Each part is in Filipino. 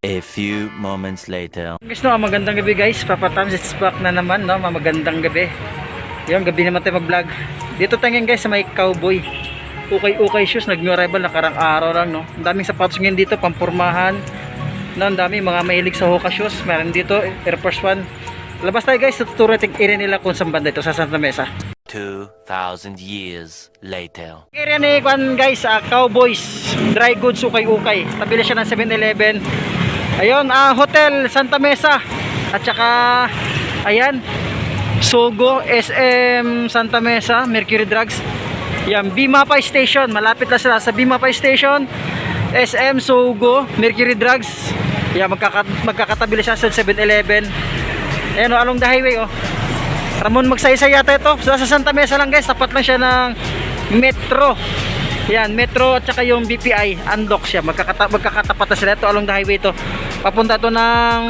A few moments later. Guys, no, magandang gabi guys. Papa Tams, it's back na naman, no. Magandang gabi. Yung gabi naman tayo mag-vlog. Dito tayo guys sa may cowboy. Okay shoes, nag-new arrival nakarang araw lang, no. Ang daming sapatos ngayon dito, pampurmahan. No, ang daming mga mahilig sa Hoka shoes. Meron dito Air Force 1. Labas tayo guys, tuturo natin area nila kung saan banda ito sa Santa Mesa. 2,000 years later. Area ni Kwan guys, Cowboys Dry Goods ukay-ukay. Tabi na siya ng 7-Eleven. Ayun, Hotel Santa Mesa. At saka ayan, Sogo, SM Santa Mesa, Mercury Drugs. Yan, Bimapay Station. Malapit lang sila sa Bimapay Station. SM, Sogo, Mercury Drugs. Yan, magkakatabi lang siya sa 7-Eleven. Ayan, along the highway, oh. Ramon Magsaysay yata ito. Sa Santa Mesa lang guys, tapat lang siya ng Metro. Yan, Metro at saka yung BPI, unlock siya. Magkakatapat na sila ito along the highway ito. Papunta ito ng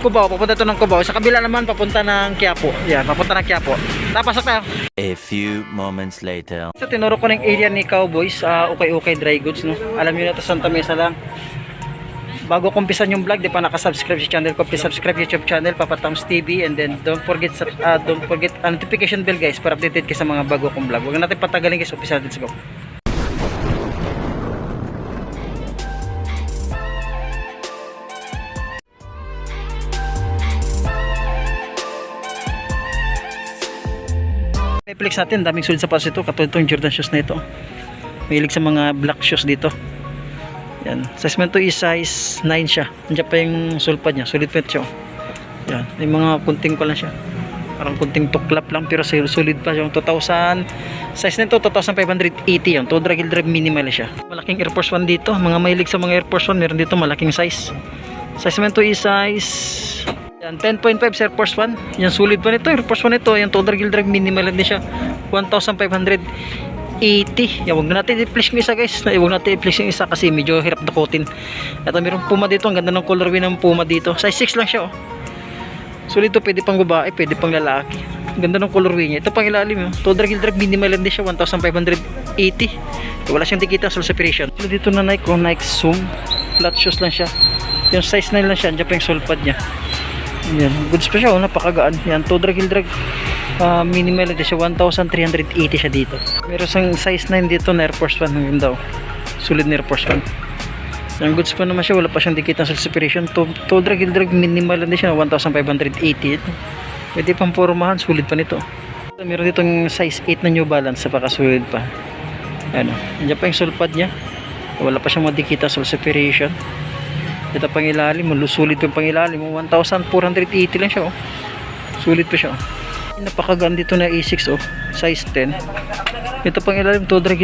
Cubao, papunta ito ng Cubao. Sa kabila naman papunta ng Quiapo. Yan, papunta ng Quiapo. Tapos tayo. A few moments later. So tinuro ko ng area ni Cowboys, okay Dry Goods, no. Alam niyo na ito, Santa Mesa lang. Bago ko umpisan yung vlog, di pa nakasubscribe sa channel ko, please subscribe YouTube channel Papa Tams TV, and then don't forget notification bell guys para updated kayo sa mga bago kong vlog. Huwag natin patagalin guys, umpisa natin sa go. Netflix natin, daming sulit sa pas ito, katulad itong Jordan shoes na ito. Mahilig sa mga black shoes dito. Yan, size mo ito is size 9 siya. Nandiyan pa yung sulpad niya, solid fit siya. Yan, may mga kunting ko lang siya. Parang kunting tuklap lang pero solid pa siya. 2,000, size nito 2,580 yan. To drag minimal siya. Malaking Air Force 1 dito. Mga mahilig sa mga Air Force 1, meron dito malaking size. Size mo ito is size yan, 10.5 sa Air Force 1. Yan, solid pa nito. Air Force 1 ito. Yan, to drag minimal din siya. 1,580. Yan, huwag na natin i-flex yung isa guys. Huwag natin i-flex yung isa kasi medyo hirap dakutin. At mayroong Puma dito. Ang ganda ng colorway ng Puma dito. Size 6 lang siya, oh. So dito pwede pang babae, pwede pang lalaki. Ang ganda ng colorway niya. Ito pang ilalim, oh. To drag minimal din siya, 1,580. Wala siyang dikita sa separation. So dito na Nike, oh, Nike Zoom. Flat shoes lang siya. Yung size 9 lang siya. Diyan pa yung sulpad niya. Yan, goods pa siya, oh. Napakagaan. Yan, to drag minimal din siya, 1,380 siya dito. Meron sang size 9 dito na Air Force 1 hanggang daw. Solid na Air Force 1. Yung goods pa naman siya, wala pa siyang dikita sa separation. To drag minimal din siya, 1,580. Pwede pang pormahan, solid pa nito. Meron dito yung size 8 na New Balance, napaka-solid pa. Ano, nandiyan pa yung sulpad niya. Wala pa siyang madikita sa separation. Ito pang ilalim, sulit pa yung pang ilalim. 1,480 lang siya, oh. Sulit pa siya, oh. Napakagaan dito na A6, oh, size 10. Ito pang ilalim, to drag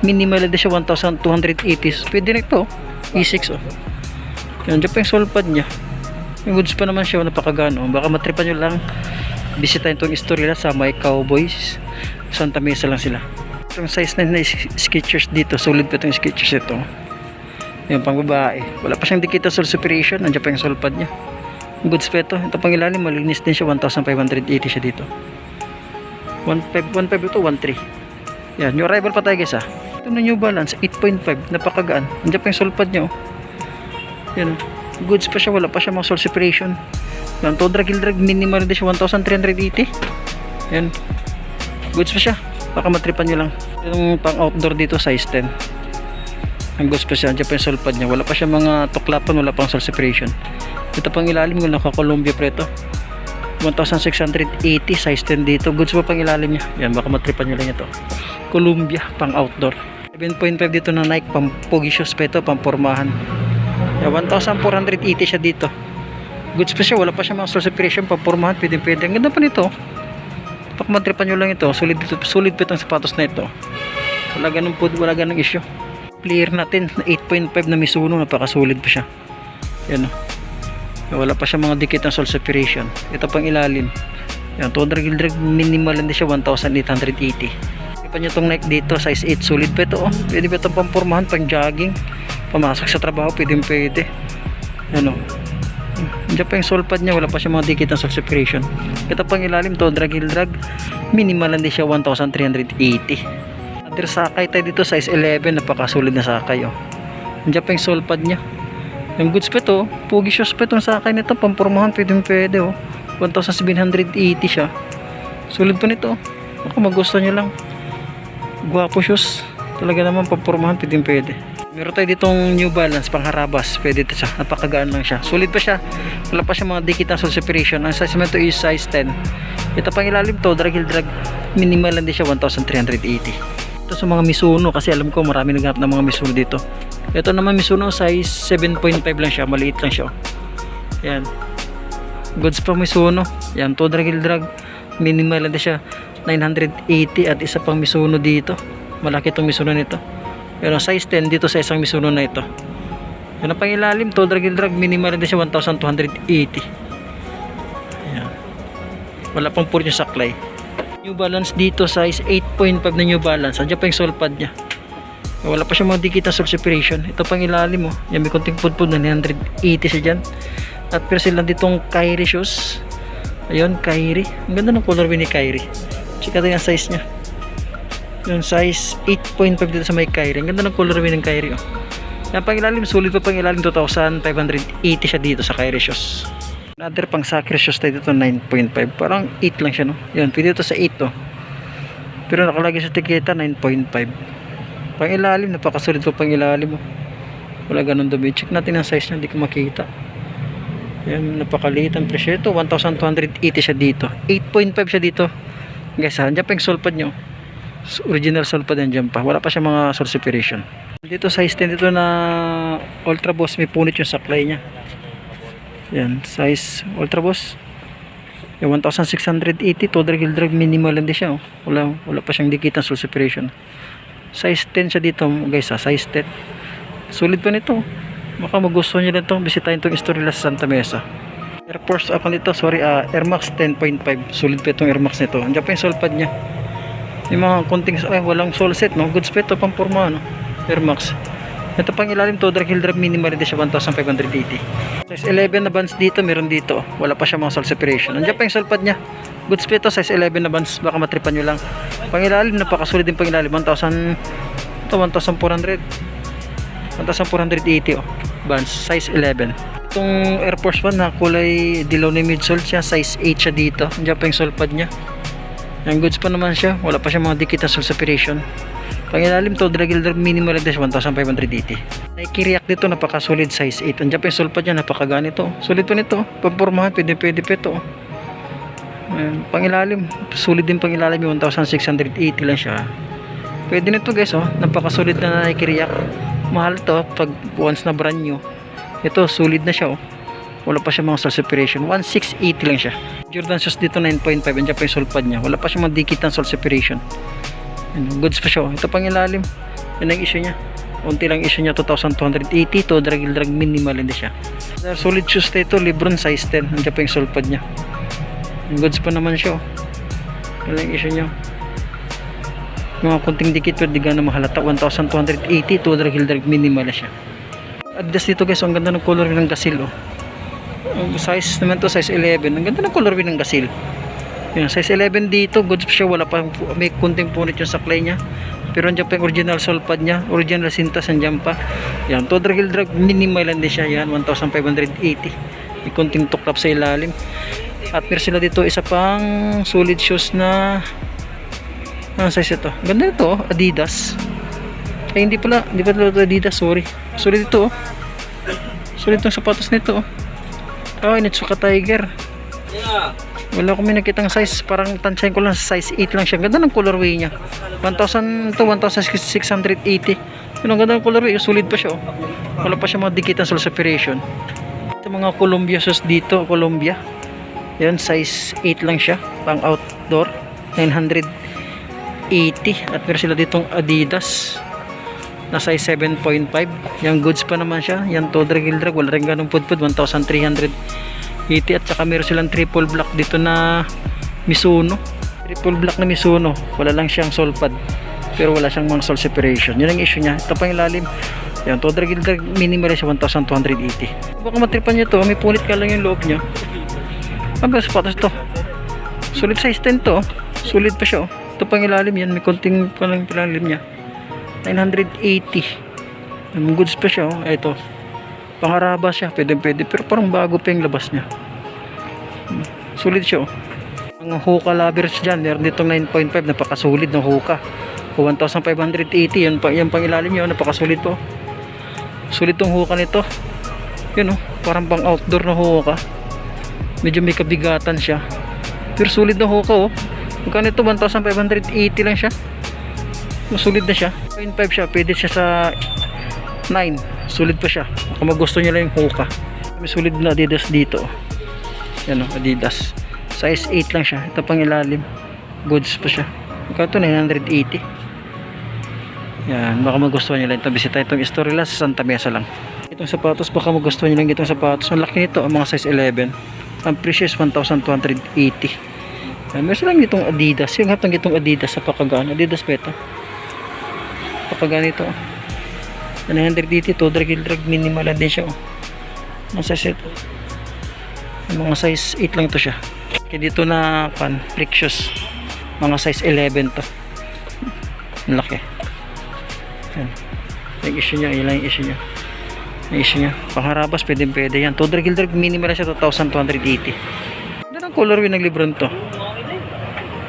minimal din siya, 1,280. Pwede na ito, A6, oh. Yan, dyan pa yung sulpad niya. Yung goods pa naman siya, napakagaan, oh. Baka matripan nyo lang, bisitahin itong story lang sa may Cowboys Santa Mesa lang sila. Itong size 9 na Skechers dito, solid pa itong Skechers ito. Yung pang babae, wala pa siyang dikita sa separation. Nandiyan pa yung sulpad niya. Goods pa ito. Ito pang ilalim, malinis din siya, 1,580 siya dito. 1,500 ito, 1,300. Yan, new arrival pa tayo guys, ha. Ito na New Balance, 8.5, napakagaan. Nandiyan pa yung sulpad niya, oh. Yan, goods pa siya, wala pa siya mga sole separation. Yan, to drag minimal din siya, 1,380. Yan, goods pa siya, baka matripan nyo lang. Yung pang outdoor dito, size 10. Ang goods pa siya, nandiyan pa yung sulpad niya, wala pa siya mga tuklapan, wala pang sole separation. Ito pang ilalim, kung naka-Columbia preto, 1,680, size 10 dito. Goods pa pang ilalim niya. Yan, baka matripan nyo lang ito. Columbia, pang outdoor. 7.5 dito na Nike, pang pogi shoes pa ito, pang pormahan. Yan, 1,480 siya dito. Goods pa siya, wala pa siya mga sole separation, pang pormahan, pwede. Ang ganda pa nito. Baka matripan nyo lang ito. Solid pa itong sapatos na ito. Wala ganung issue. Player natin, 8.5 na Mizuno, napaka-solid pa siya. Yan, oh. Wala pa siya mga dikit ng sole separation. Ito pang ilalim. Yan, to drag minimal din siya, 1,880. Ipa nyo itong Nike dito, size 8, solid pa ito, oh. Pwede ba itong pampurmahan, pang jogging, pamasok sa trabaho, pwede. Yan, oh. Diyan pa yung sulpad niya, wala pa siya mga dikit ng sole separation. Ito pang ilalim, to drag minimal din siya, 1,380. Sakay tayo dito, size 11, napakasolid na sakay, oh. Diyan pa yung sulpad niya, Yung goods pa to, pogi shoes pa itong sakay nito, pampormahan, pwede oh. 1,780 siya. Sulit pa nito. Ako magusto nyo lang. Guwapo shoes. Talaga naman pampormahan, pwede. Meron tayo ditong New Balance, pangharabas. Pwede ito siya. Napakagaan lang siya. Sulit pa siya. Wala pa siya mga dikit na sole separation. Ang size naman ito is size 10. Ito pang ilalim to, drag minimal lang din siya, 1,380. Ito sa mga Mizuno, kasi alam ko marami naghanap ng mga Mizuno dito. Ito naman Mizuno, size 7.5 lang siya, maliit lang siya. Yan. Goods pa Mizuno. Yan, to drag minimal lang din siya, 980. At isa pang Mizuno dito. Malaki itong Mizuno nito. Yan, size 10 dito sa isang Mizuno na ito. Yan ang pang ilalim, to drag minimal lang din siya, 1,280. Yan. Wala pang puro yung saklay. New Balance dito, size 8.5 na New Balance. Andiyan pa yung sole pad nya. Wala pa siya mga dikit na sole separation. Ito pang ilalim mo. Yan, may konting pudpud na 980 siya dyan. At pero sila ditong Kyrie shoes. Ayun, Kyrie. Ang ganda ng colorway ni Kyrie. Check natin yung size nya. Yung size 8.5 dito sa may Kyrie. Ang ganda ng colorway ng Kyrie. Oh. Yan pang ilalim. Sulit pa pang ilalim. 2,580 siya dito sa Kyrie shoes. Another pang soccer shoes tayo dito, 9.5. Parang 8 lang siya, no? Yan, pwede ito sa 8, oh. Pero nakalagay sa tiketa, 9.5. Pang ilalim, napakasulit po pang ilalim, oh. Wala ganun dumi. Check natin ang size niya, hindi ko makita. Yan, napakaliit ang presyo. Ito, 1,280 siya dito. 8.5 siya dito. Guys, ha, dyan pa yung sole pad nyo. Original sole pad yan dyan pa. Wala pa siya mga sole separation. Dito, size 10 dito na Ultra Boss. May punit yung saklay niya. Yan, size Ultra Boss. Yung 1,680. To drag minimal lang din siya, oh. Wala pa siyang dikit ng sole separation. Size 10 siya dito, guys, ha. Size 10. Sulit pa nito. Baka magustuhan nyo lang ito. Bisitahin itong Estorila sa Santa Mesa. Air Force ako nito, sorry, Air Max 10.5. Sulit pa itong Air Max nito. Andiyan pa yung sole pad nya. Yung mga konting, walang sole set, no? Goods pa ito, pang forma, no? Air Max. Ito pang ilalim to, drag minimal din siya, 1,580. Size 11 na bands dito, meron dito. Wala pa siya mga sole separation. Andiyan pa yung sole pad nya. Goods pa ito, size 11 na bands. Baka matripan nyo lang. Pang ilalim, napakasulit din pang ilalim. 1,400. 1,480, oh. Bands, size 11. Itong Air Force 1 na kulay dilaw na midsole siya, size 8 siya dito. Andiyan pa yung sole pad nya. Yung goods pa naman siya, wala pa siya mga dikit na sole separation. Pang ilalim to, drag minimal din siya, 1,580. Nike React dito, napakasulit, size 8. Andiyan pa yung sole pad nya, napakaganito. Sulit pa nito, pagpormahan, pwede pa ito. Ayan, pang ilalim, sulit din pang ilalim, 1,680 lang siya. Pwede nito, guys, oh. Napakasulit na Nike React. Mahal to pag once na brand new. Ito, sulit na siya, oh. Wala pa siya mga sole separation, 1,680 lang siya. Jordan shoes dito, 9.5. Andiyan pa yung sole pad nya, wala pa siya mga dikit ng sole separation. Ayan, goods pa siya, oh. Ito pang ilalim, yun ang issue nya. Unti lang issue nya, 2,280. To drag minimal hindi siya. Solid shoes dito, Lebron size 10. Andiyan pa yung sole pad nya. Yung goods pa naman siya, oh. Yun ang issue nya. Mga kunting dikit pero di gana mahalata, 1,280. To drag minimal siya. Adidas dito, guys, ang ganda ng color ng gasil, oh. Ang size naman to, size 11. Ang ganda ng color ng gasil. Yun, size 11 dito, goods pa siya, wala pa, may kunting punit yung saklay nya. Pero andyan pa yung original sole pad nya, original sintas andyan pa. Yan, to drag minimal lang din siya. Yan, 1,580. May kunting tuklap sa ilalim. At meron sila dito isa pang solid shoes na size ito. Ganda ito, Adidas. Ay, hindi pala ito Adidas, sorry. Sulit ito, oh. Sulit itong sapatos nito, oh. Ay, Nitsuka Tiger. Wala akong may nakitang size. Parang tansyahin ko lang, size 8 lang siya. Ganda ng colorway niya. 1,680. Yun, ang ganda ng colorway. Sulit pa siya, oh. Wala pa siya mga dikit ng sole separation. Ito mga Columbia shoes dito, Columbia. Yan, size 8 lang siya. Pang outdoor, 980. At meron sila ditong Adidas na size 7.5. Yung goods pa naman siya. Yan, to drag, wala rin ganong pudpud, 1,380. At saka meron silang triple black dito na Mizuno. Triple black na Mizuno, wala lang siyang sole pad, pero wala siyang mga sole separation. Yun ang issue nya. Ito pa yung ilalim. Yan, to drag minimal siya, 1,280. Baka matripan nyo to, may punit ka lang yung loob nya. Ang sapatos to, sulit size 10 to, sulit pa siya, oh. Ito pang ilalim yan, may konting palang ilalim nya, 980. Yung goods pa siya, oh. Ito, Pangaraba siya, pwede, pero parang bago pa yung labas niya. Sulit siya oh. Ang Hoka lovers dyan, meron ditong 9.5, napakasulit ng Hoka. 1,580, yan pang ilalim yun, napakasulit po. Sulit tong Hoka nito. Yun oh, parang pang outdoor na Hoka. Medyo may kabigatan siya, pero sulit na Hoka oh. Magkano ito? 1,580 lang siya. Sulit na siya. 9.5 siya, pwede siya sa 9. Sulit pa siya kung gusto niyo lang yung Hoka. May sulit na Adidas dito. Yan oh, Adidas. Size 8 lang siya. Ito pang ilalim. Goods pa siya. Magkano ito? 980. Yan, baka magustuhan nyo lang ito. Bisita itong Storila sa Santa Mesa lang. Itong sapatos, baka magustuhan nyo lang itong sapatos. Ang laki nito, ang mga size 11. Ang presyo is 1,280. Yan, meron lang itong Adidas. Yung hatang itong Adidas sa pakagaan. Adidas pa ito. Pakagaan ito. 980 to drag minimal lang din siya. Ang size ito. Mga size 8 lang to siya. Kaya dito na Frictious. Mga size 11 to. Ang laki. Yan. Yung issue niya, ilang issue niya. Yung issue niya. Pangharabas, pwede yan. To drag minimal siya 2,280. Ano ang colorway ng libro nito?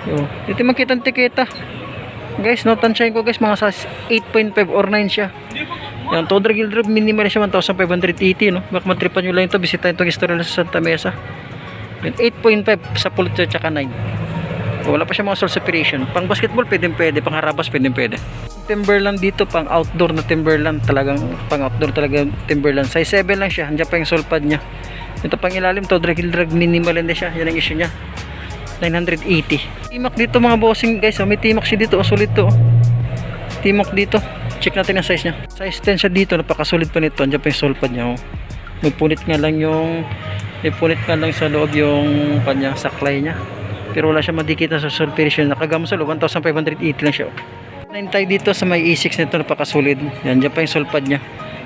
Yo, ito makita ang tiketa. Guys, notansyahin ko guys, mga size 8.5 or 9 siya. Yan, to drag minimal siya 1,580, no? Baka matripan nyo lang ito, bisitahin itong Storila sa Santa Mesa. 8.5 sa pulot tsaka 9. Wala pa siya mga soul separation. Pang basketball pwede, pang harabas pwede. Timberland dito, pang outdoor na Timberland, talagang pang outdoor talaga Timberland. Size 7 lang siya, andyan pa yung sole pad niya. Ito pang ilalim, to drag minimal din siya. Yan ang issue niya. 980. Timak dito mga bossing guys, oh. May timak siya dito, oh. Sulit to oh. Timak dito, check natin ang size niya. Size 10 siya dito, napakasulit pa nito. Andyan pa yung sole pad niya oh. May punit nga lang sa loob yung kanya saklay niya, pero wala siya madikit na sa sole version. Nakagamsol 1,580 lang siya. 9 tayo dito sa may E6 nito, napakasolid. Yan, dyan pa yung sole pad niya.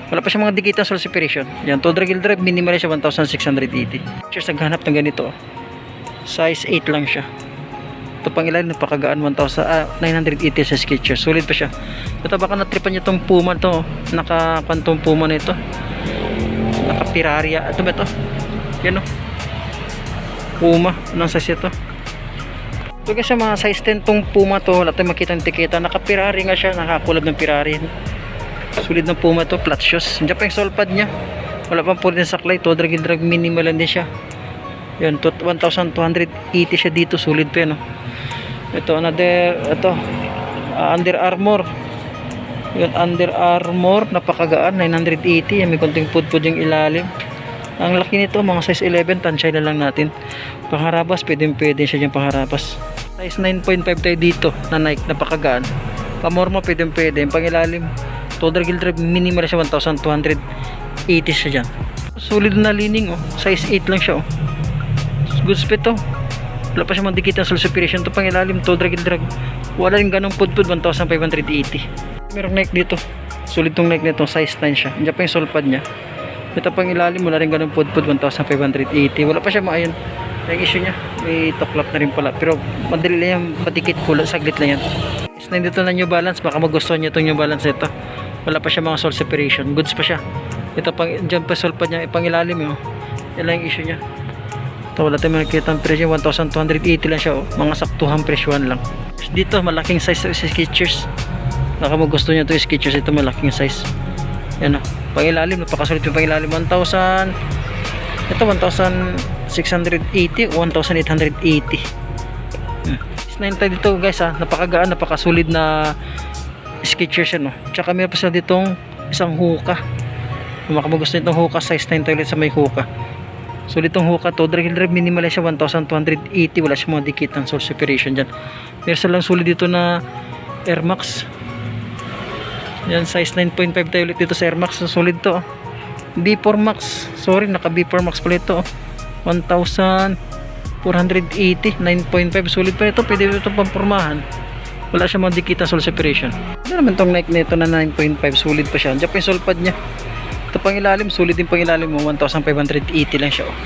Wala pa siya mga dikit na sole separation. Yan, to drag minimal siya 1,680. Cheers, naghanap ng ganito. Size 8 lang siya. Ito pang ilalim, napakagaan 980 sa Skechers. Solid pa siya. Ito baka natripan niyo tong Puma to. Nakapantong Puma na ito. Naka-Piraria. Ito ba ito? Yan o. Puma. Anong size ito? Ito kasi mga size 10 tong Puma to. Wala tayong makita ng tiketa. Naka-Pirari nga siya. Nakakulab ng Pirari. Solid ng Puma to. Flat shoes. Nandiyan pa yung sole pad niya. Wala pang puro din saklay. To drag minimal lang din siya. Yan. 1,280 siya dito. Solid pa yan o. Ito Under Armour. Yun, Under Armour, napakagaan, 980. Yan, may konting pudpud yung ilalim. Ang laki nito, mga size 11, tansya na lang natin. Pangharabas, pwede siya yung pangharabas. Size 9.5 tayo dito na Nike, napakagaan. Pamormo, pwede. Yung pangilalim, to drag minimal siya 1,280 siya dyan. Solid na lining oh, size 8 lang siya oh. Good speed to. Wala pa siya mandikit ng sole separation. Ito pang ilalim, to drag wala rin ganong pudpud, 1,580. Merong Nike dito, sulit tong Nike nito, size 9 siya. Andiyan pa yung sole pad niya. Ito pang ilalim, wala rin ganong pudpud, 1,580. Wala pa siya maayon. Yung issue niya, may toklap na rin pala, pero madali lang yan, patikit, kulang, saglit lang yan. Is na dito na New Balance, baka magustuhan niyo itong New Balance ito. Wala pa siya mga sole separation, goods pa siya. Ito pang, dyan pa sole pad niya, pang ilalim yun. Yan lang yung issue niya. Ito, wala tayong makikita ang presyo, 1,280 lang siya oh. Mga saktuhang presyoan lang. Dito, malaking size sa Skechers. Baka magusto niyo ito yung Skechers, ito malaking size. Yan oh. Pangilalim, napakasulit yung pangilalim. 1,000. Ito 1,680, 1,880. Is9 tayo dito guys ha. Napakagaan, napakasulit na Skechers yan oh. Tsaka meron pa sila ditong isang Hoka. Kung makagusto nitong Hoka, size 9 tayo sa may Hoka. Sulit itong Hoka to, drag minimal siya 1,280. Wala siya mga dikit ng sole separation dyan. Meron lang sulit dito na Air Max. Yan, size 9.5 tayo ulit dito sa Air Max. Solid to oh. B4 Max, sorry, naka B4 Max pala ito oh. 1,480, 9.5. Solid pa ito, pwede ito pampurmahan. Wala siya mga dikit ng sole separation. Ano naman tong Nike nito na 9.5, solid pa siya. Diyan pa yung sole pad niya. Ito pang ilalim, sulit din pang ilalim mo, 1,580 lang siya oh.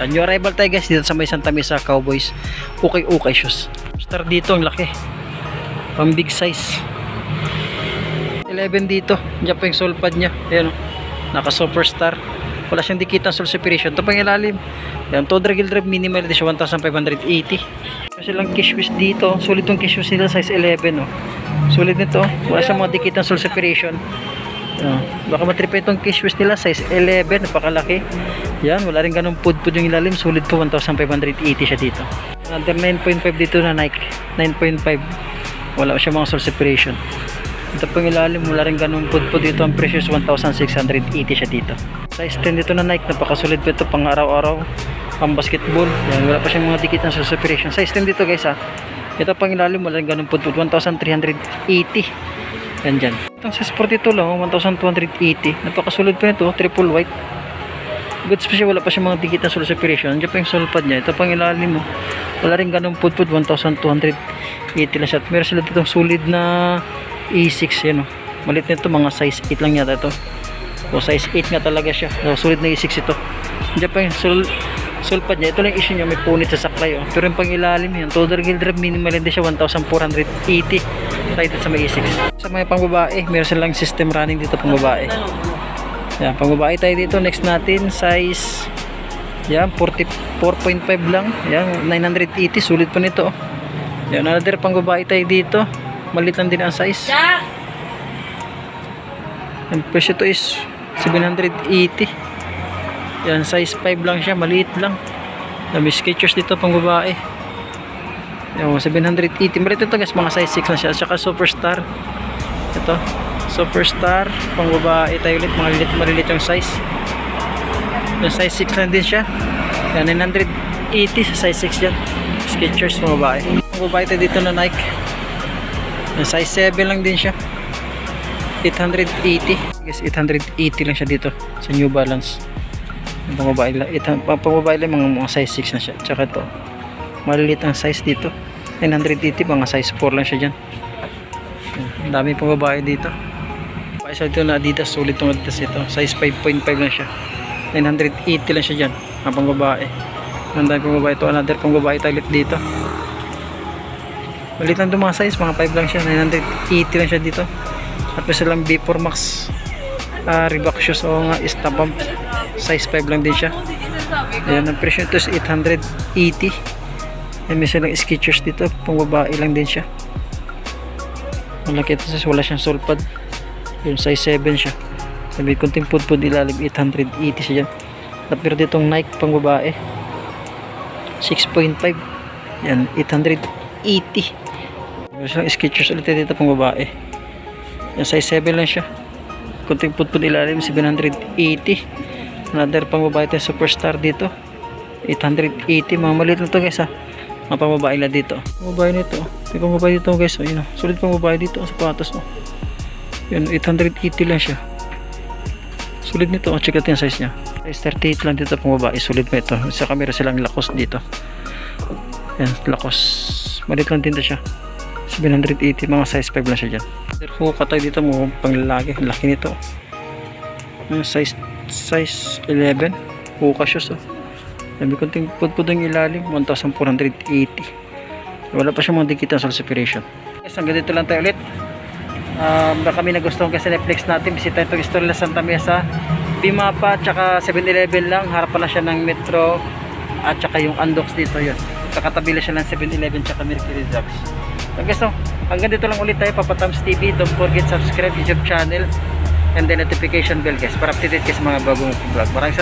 New arrival tayo guys dito sa may Santa Mesa Cowboys. Okay shoes. Star dito, ang laki. Pang big size. 11 dito. Diyan pa yung sole pad niya. Ayan oh. naka superstar, wala siyang dikit ng sole separation. Ito pang ilalim, yan, todo drag drive minimal edition 1580. Kasi lang kishwish dito, sulit tong kishwish nila, size 11 oh. Sulit nito, wala siyang mga dikit ng sole separation. Baka matripa itong kishwish nila, size 11, napakalaki. Yan, wala rin ganun pud-pud yung ilalim, sulit po 1580 siya dito. Under 9.5 dito na Nike, 9.5, wala siya mga sole separation. Ito pang ilalim, wala rin ganun pud-pud dito, ang presyo is 1680 siya dito. Size 10 dito na Nike, napakasulit po ito pang araw-araw, pang basketball. Yan, wala pa siyang mga dikit ng sole separation. Size 10 dito guys ha. Ito pang ilalim, wala rin ganun pud-pud, 1380. Yan dyan. Itong size 42 lang, 1280. Napakasulit po ito, triple white. Goods pa siya, wala pa siya mga dikit na sole separation. Andiyan pa yung sole pad niya. Ito pang ilalim mo, wala rin ganun pud-pud, 1280 lang siya. At meron sila ditong solid na E6 yan o. Malit nito, mga size 8 lang yata ito. O size 8 nga talaga siya. So, solid na E6 ito. Andiyan pa yung sole pad niya. Ito lang issue niya, may punit sa saklay o. Pero yung pang ilalim yan, todo drag drive minimal din siya, 1480. Tayo dito sa may E6. Sa mga pang babae, meron silang system running dito pang babae. Yan, pang babae tayo dito. Next natin, size yan, 44.5 lang. Yan, 980. Sulit pa nito. Yan, another pang babae tayo dito. Malit lang din ang size. Ang presyo ito is 780. Yan, size 5 lang siya. Maliit lang. May Skechers dito pang babae. Yan, 780. Malit ito guys, mga size 6 lang siya. At saka superstar. Ito, superstar pang babae tayo ulit, mga malilit yung size. Yung size 6 lang din siya. Yan, 980 sa size 6 yan. Skechers pang babae. Pang babae tayo dito na Nike. Yung size 7 lang din siya, 880. Guys, 880 lang siya dito sa New Balance. Yung pang babae lang, mga size 6 na siya. Tsaka ito, malilit ang size dito, 980, mga size 4 lang siya dyan. Ang dami pang babae dito. Paisa dito na Adidas, sulit itong Adidas ito, size 5.5 lang siya, 980 lang siya dyan, ang pang babae. Ang dami pang babae ito. Another pang babae talit dito, malit lang itong mga size, mga 5 lang siya, 980 lang siya dito. At may silang B4 Max Reebok shoes o nga Istabam, size 5 lang din siya. Ayan, ang presyo ito is 880. Ayan, may silang Skechers dito, pang babae lang din siya. Malaki ito, wala siyang sole pad. Yung size 7 siya, sabi kunting pud-pud ilalim, 880 siya dyan. At pero ditong Nike pang babae, 6.5, yan, 880. Yung Skechers ulit dito pang babae, yung size 7 lang siya, kunting pud-pud ilalim, 780. Another pang babae tayo, superstar dito, 880. Mga maliit na to guys ha, mga pang babae lang dito. Pang babae nito, may pang babae dito guys, o yun o, sulit pang babae dito, sapatos o, yun, 880 lang siya. Sulit nito, check natin yung size nya, size 38 lang dito pang babae, sulit mo ito. Sa camera silang Lacoste dito, yan, Lacoste, maliit lang din siya, 780, mga size 5 lang siya dyan. Hoka tayo dito mo pang lalaki, laki nito, size 11, hoka shoes o. Sabi kunting pud-pud ang ilalim, 1480. Wala pa siya mga dikit ng sole separation. Guys, hanggang dito lang tayo ulit. Baka kami nagustuhan kasi Netflix natin, bisita itong Istorya Santa Mesa, Bimapa, tsaka 7-Eleven lang, harapan na siya ng Metro at tsaka yung Andox dito, yun kakatabi lang siya ng 7-Eleven tsaka Mercury Drugs. So guys, hanggang dito lang ulit tayo, Papa Toms TV. Don't forget subscribe YouTube channel and the notification bell guys, para updated kayo sa mga bagong vlog. Maraming salamat.